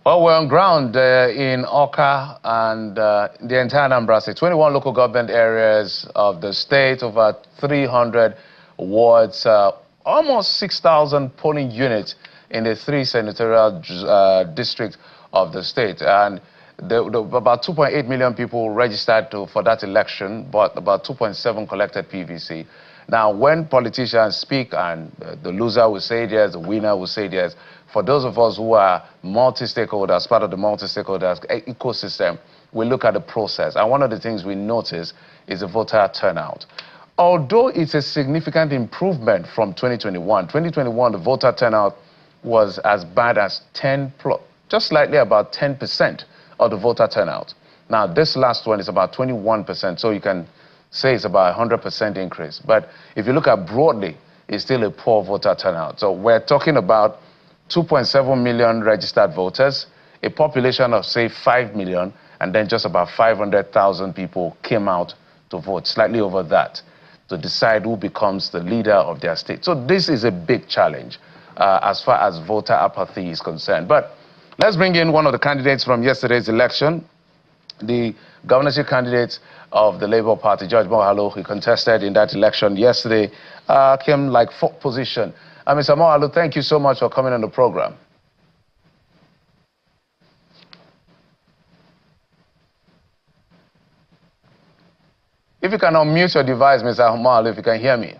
Well, we're on ground in Oka and the entire Anambra State, 21 local government areas of the state, over 300 wards, almost 6,000 polling units in the 3 senatorial districts of the state. And about 2.8 million people registered for that election, but about 2.7 collected PVC. Now, when politicians speak and the loser will say yes, the winner will say yes, for those of us who are multi-stakeholders, part of the multi-stakeholders ecosystem, we look at the process. And one of the things we notice is the voter turnout. Although it's a significant improvement from 2021, 2021, the voter turnout was as bad as just slightly about 10% of the voter turnout. Now, this last one is about 21%, so you can say it's about a 100% increase. But if you look at broadly, it's still a poor voter turnout. So we're talking about 2.7 million registered voters, a population of, say, 5 million, and then just about 500,000 people came out to vote, slightly over that, to decide who becomes the leader of their state. So this is a big challenge as far as voter apathy is concerned. But let's bring in one of the candidates from yesterday's election, the governorship candidate of the Labour Party, Judge Moghalu, who contested in that election yesterday, came like 4th position. Mr. Moghalu, thank you so much for coming on the program. If you can unmute your device, Mr. Moghalu, if you can hear me.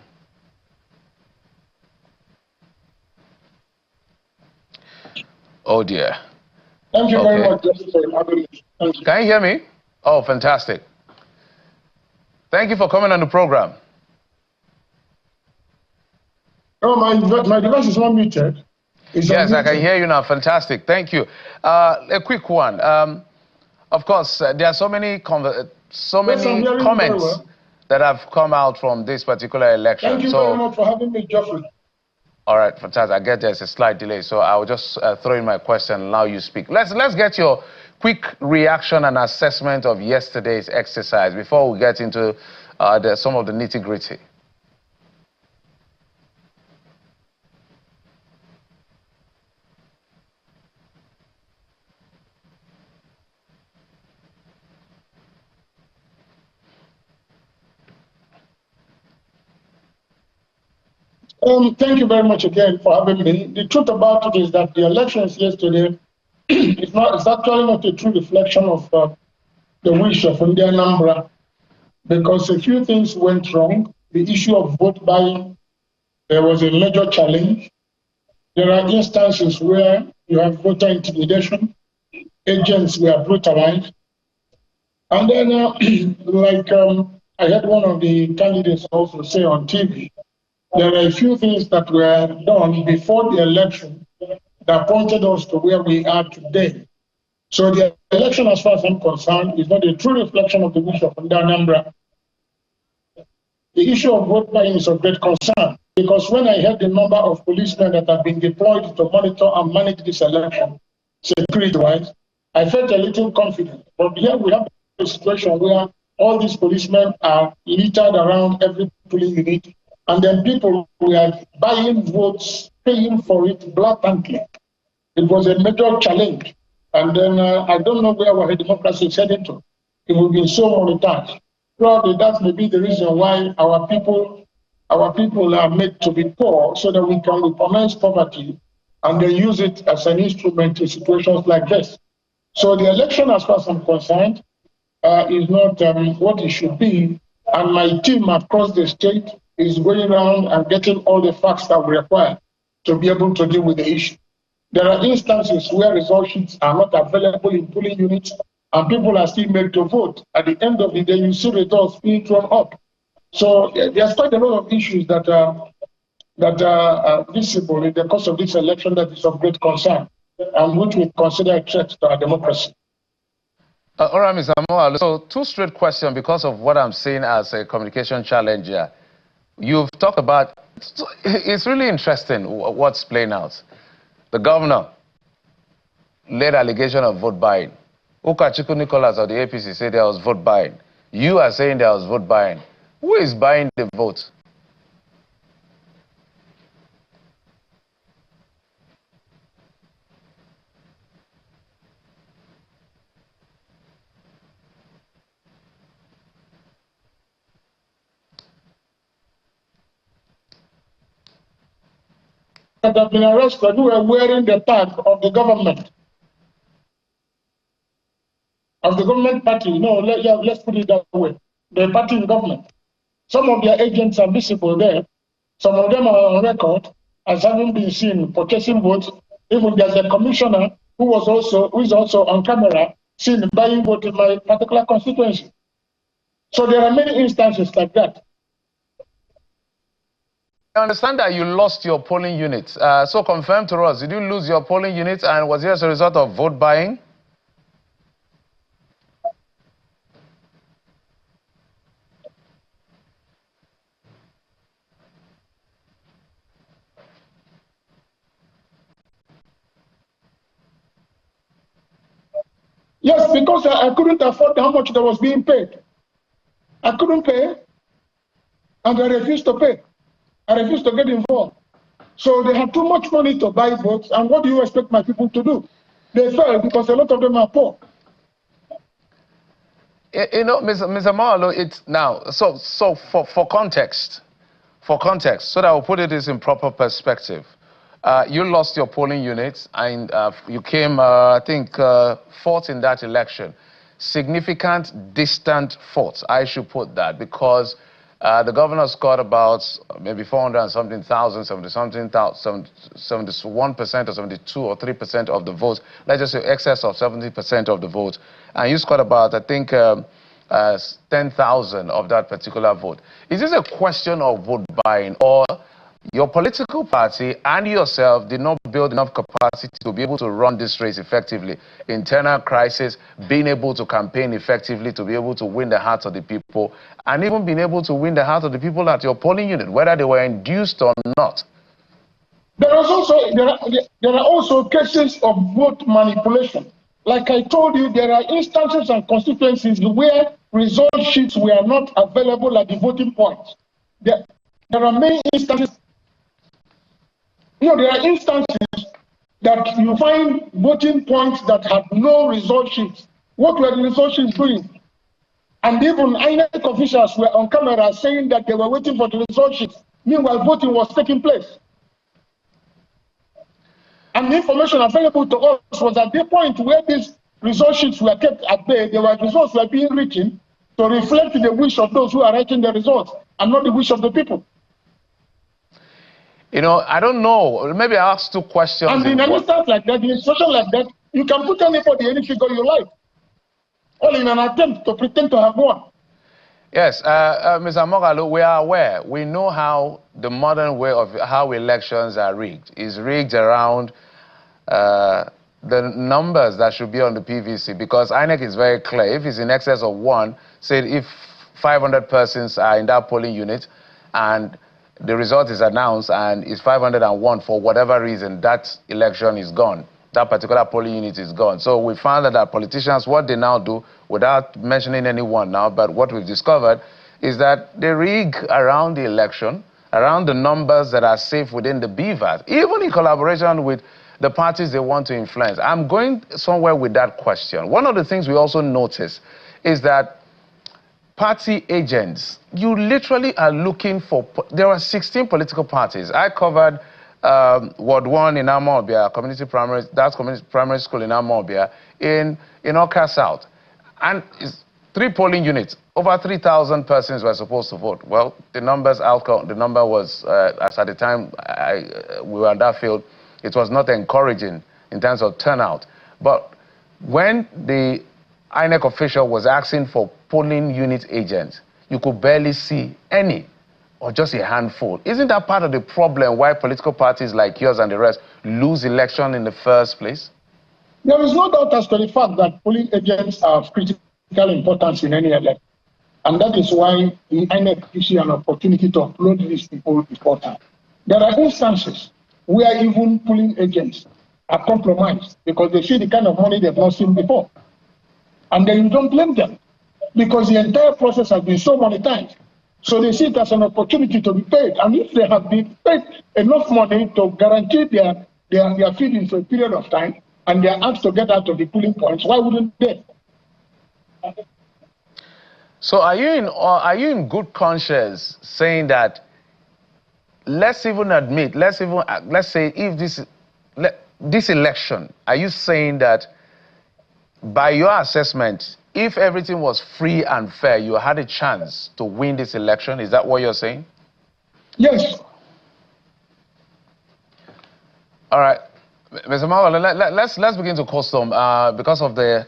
Oh, dear. Thank you very much, Justice, for having me. Thank you. Can you hear me? Oh, fantastic. Thank you for coming on the program. Oh, my device is not muted. Yes, I can hear you now. Fantastic. Thank you. A quick one. Of course, there are so many comments that have come out from this particular election. Thank you very much for having me, Geoffrey. All right, fantastic. I get there's a slight delay, so I'll just throw in my question and allow you to speak. Let's get your quick reaction and assessment of yesterday's exercise before we get into some of the nitty-gritty. Thank you very much again for having me. The truth about it is that the elections yesterday it's actually not a true reflection of the wish of Anambra, because a few things went wrong. The issue of vote buying, there was a major challenge. There are instances where you have voter intimidation, agents were brutalized. And then, I heard one of the candidates also say on TV, there are a few things that were done before the election that pointed us to where we are today. So the election, as far as I'm concerned, is not a true reflection of the wish of Anambra. The issue of vote buying is of great concern, because when I heard the number of policemen that have been deployed to monitor and manage this election, security-wise, I felt a little confident. But here we have a situation where all these policemen are littered around every polling unit, and then people were buying votes, paying for it blatantly. It was a major challenge. And then I don't know where our democracy is heading to. It will be so monetized. Probably that may be the reason why our people are made to be poor, so that we can weaponize poverty and then use it as an instrument in situations like this. So the election, as far as I'm concerned, is not what it should be. And my team across the state is going around and getting all the facts that we require to be able to deal with the issue. There are instances where result sheets are not available in polling units and people are still made to vote. At the end of the day, you see results being thrown up. So there's quite a lot of issues that are visible in the course of this election that is of great concern and which we consider a threat to our democracy. All right, Mr. Moghalu. So 2 straight questions because of what I'm seeing as a communication challenge here. You've talked about, it's really interesting what's playing out. The governor laid allegation of vote buying. Ukachukwu Nicholas of the APC said there was vote buying. You are saying there was vote buying. Who is buying the vote? have been arrested who were wearing the tag of the government. Of the government party, no, let's put it that way. The party in government. Some of their agents are visible there. Some of them are on record as having been seen purchasing votes. Even there's a commissioner who is also on camera seen buying votes in my particular constituency. So there are many instances like that. I understand that you lost your polling units. So confirm to us, did you lose your polling units, and was it as a result of vote buying? Yes, because I couldn't afford how much that was being paid. I couldn't pay, and I refused to pay. I refused to get involved. So they had too much money to buy votes, and what do you expect my people to do? They failed because a lot of them are poor. You know, Mr. Moghalu, it's now, so for context, so that I'll put it in proper perspective. You lost your polling units, and you came, I think, fourth in that election. Significant, distant fourth, I should put that, because the governor scored about maybe 400 and something thousand, 71% or 72 or 3% of the votes. Let's just say excess of 70% of the votes. And you scored about, I think, 10,000 of that particular vote. Is this a question of vote buying, or your political party and yourself did not build enough capacity to be able to run this race effectively? Internal crisis, being able to campaign effectively, to be able to win the hearts of the people, and even being able to win the hearts of the people at your polling unit, whether they were induced or not. There are also cases of vote manipulation. Like I told you, there are instances and constituencies where result sheets were not available at the voting points. There are many instances. You know, there are instances that you find voting points that have no result sheets. What were the result sheets doing? And even INEC officials were on camera saying that they were waiting for the result sheets. Meanwhile, voting was taking place. And the information available to us was at the point where these result sheets were kept at bay, results were being written to reflect the wish of those who are writing the results and not the wish of the people. You know, I don't know. Maybe I ask two questions. And in an instance like that, in a situation like that, you can put anybody, any figure you like, all in an attempt to pretend to have won. Yes, Mr. Moghalu, we are aware. We know how the modern way of how elections are rigged. It's rigged around the numbers that should be on the PVC, because INEC is very clear. If it's in excess of one, say if 500 persons are in that polling unit and the result is announced and it's 501 for whatever reason, that election is gone. That particular polling unit is gone. So we found that politicians, what they now do, without mentioning anyone now, but what we've discovered is that they rig around the election, around the numbers that are safe within the BVAT, even in collaboration with the parties they want to influence. I'm going somewhere with that question. One of the things we also notice is that party agents, you literally are looking for, there are 16 political parties. I covered Ward 1 in Amobia, that's community primary school in Amobia, in Oka South. And it's 3 polling units. Over 3,000 persons were supposed to vote. Well, the number was, as at the time we were on that field, it was not encouraging in terms of turnout. But when the INEC official was asking for polling unit agents, you could barely see any, or just a handful. Isn't that part of the problem why political parties like yours and the rest lose election in the first place? There is no doubt as to the fact that polling agents are of critical importance in any election. And that is why the INEC gives you an opportunity to upload these people before time. There are instances where even polling agents are compromised because they see the kind of money they've not seen before. And then you don't blame them because the entire process has been so monetized. So they see it as an opportunity to be paid. And if they have been paid enough money to guarantee their feeding for a period of time, and they are asked to get out of the polling points, why wouldn't they? So are you in good conscience saying that let's even admit, let's say if this election, are you saying that by your assessment, if everything was free and fair, you had a chance to win this election? Is that what you're saying? Yes. All right. Mr. Moghalu, let's begin to custom because of the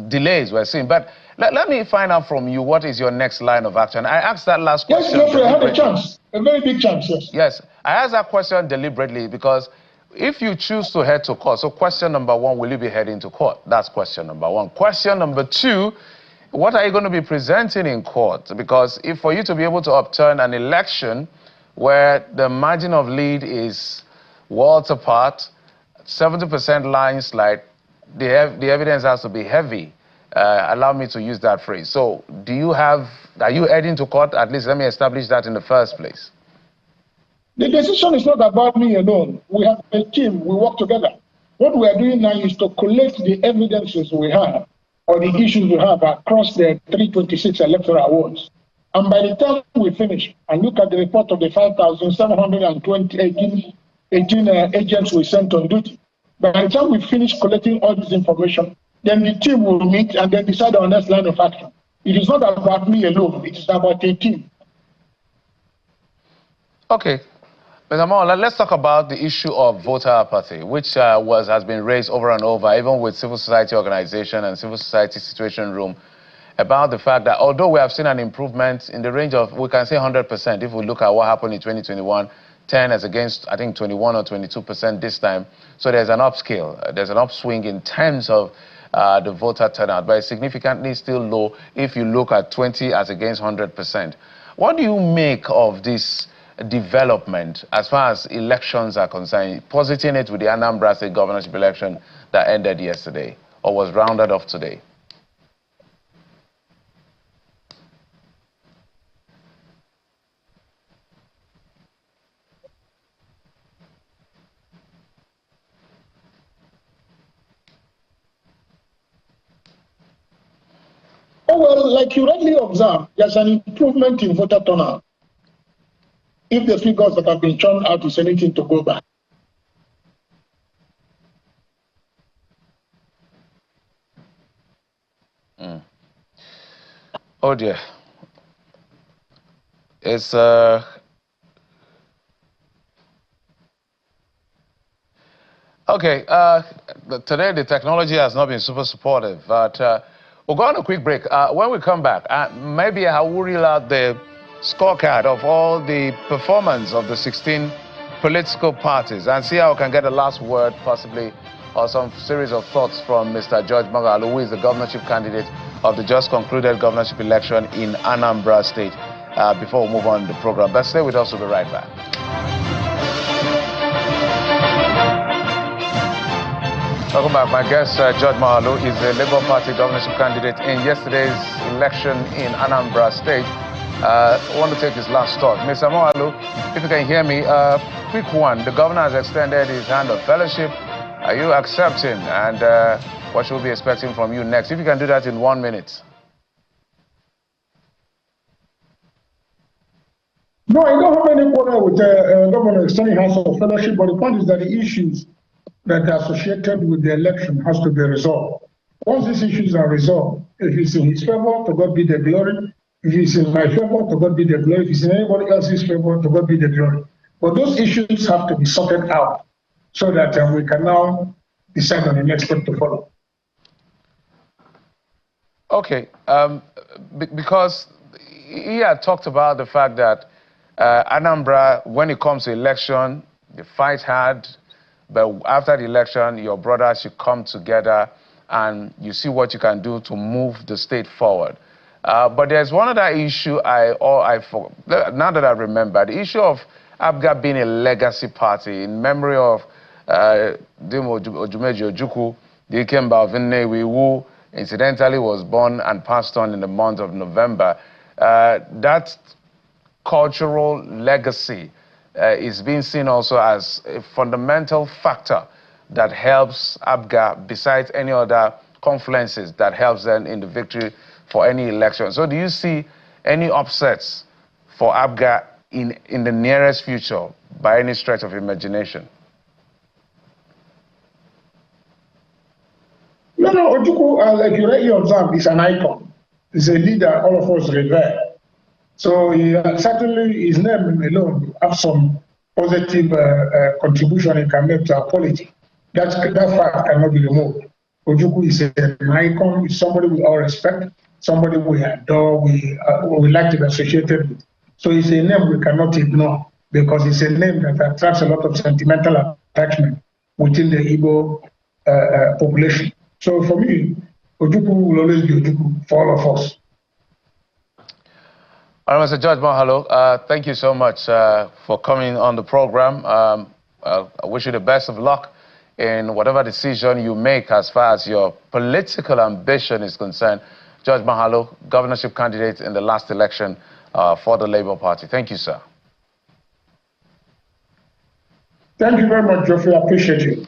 delays we're seeing. But let me find out from you, what is your next line of action? I asked that last question. Yes, I had a chance, a very big chance, yes. Yes, I asked that question deliberately because if you choose to head to court, so question number one, will you be heading to court? That's question number one. Question number two, what are you going to be presenting in court? Because if for you to be able to upturn an election where the margin of lead is worlds apart, 70% landslide, the evidence has to be heavy. Allow me to use that phrase. So are you heading to court? At least let me establish that in the first place. The decision is not about me alone. We have a team, we work together. What we are doing now is to collect the evidences we have or the issues we have across the 326 electoral wards. And by the time we finish and look at the report of the 5,718 agents we sent on duty, by the time we finish collecting all this information, then the team will meet and then decide on next line of action. It is not about me alone, it is about a team. Okay. Mr. Moghalu, let's talk about the issue of voter apathy, which has been raised over and over, even with civil society organization and civil society situation room, about the fact that although we have seen an improvement in the range of, we can say 100%, if we look at what happened in 2021, 10 as against, I think, 21 or 22% this time. So there's an upscale, there's an upswing in terms of the voter turnout, but it's significantly still low if you look at 20 as against 100%. What do you make of this development as far as elections are concerned, positing it with the Anambra State governorship election that ended yesterday or was rounded off today? Oh, well, like you rightly observed, there's an improvement in voter turnout. If the figures that have been churned out is anything to go back. Oh dear. It's okay. Today the technology has not been super supportive, but we'll go on a quick break. When we come back, maybe I will reel out the scorecard of all the performance of the 16 political parties and see how we can get a last word, possibly, or some series of thoughts from Mr. George Moghalu, who is the governorship candidate of the just concluded governorship election in Anambra State. Before we move on the program, but stay with us, we'll be right back. Welcome back. My guest, George Moghalu, is the Labour Party governorship candidate in yesterday's election in Anambra State. I want to take his last thought. Mr. Moghalu, if you can hear me, quick one. The governor has extended his hand of fellowship. Are you accepting? And what should we be expecting from you next? If you can do that in 1 minute. No, I don't have any quarrel with the governor extending hands of fellowship, but the point is that the issues that are associated with the election has to be resolved. Once these issues are resolved, if it's in his favor, to God be the glory. If it's in my favor, to God be the glory. If it's in anybody else's favor, to God be the glory. But those issues have to be sorted out so that we can now decide on the next step to follow. Okay, because he had talked about the fact that Anambra, when it comes to election, the fight hard, but after the election, your brothers should come together and you see what you can do to move the state forward. But there's one other issue now that I remember, the issue of ABGA being a legacy party in memory of Dimo Ojumeji Ojukwu, the Ikemba of Nnewi, who incidentally was born and passed on in the month of November. That cultural legacy is being seen also as a fundamental factor that helps ABGA, besides any other confluences that helps them in the victory for any election. So do you see any upsets for ABGA in the nearest future by any stretch of imagination? No, Ojukwu, like you rightly observed, is an icon. He's a leader all of us revere. So certainly his name alone have some positive contribution he can make to our polity. That fact cannot be removed. Ojukwu is an icon, is somebody we all respect, somebody we adore, we like to be associated with. So it's a name we cannot ignore because it's a name that attracts a lot of sentimental attachment within the Igbo population. So for me, Ojukwu will always be Ojukwu for all of us. All right, Mr. Judge Moghalu, thank you so much for coming on the program. I wish you the best of luck in whatever decision you make as far as your political ambition is concerned. Judge Moghalu, governorship candidate in the last election for the Labour Party. Thank you, sir. Thank you very much, Geoffrey. I appreciate you.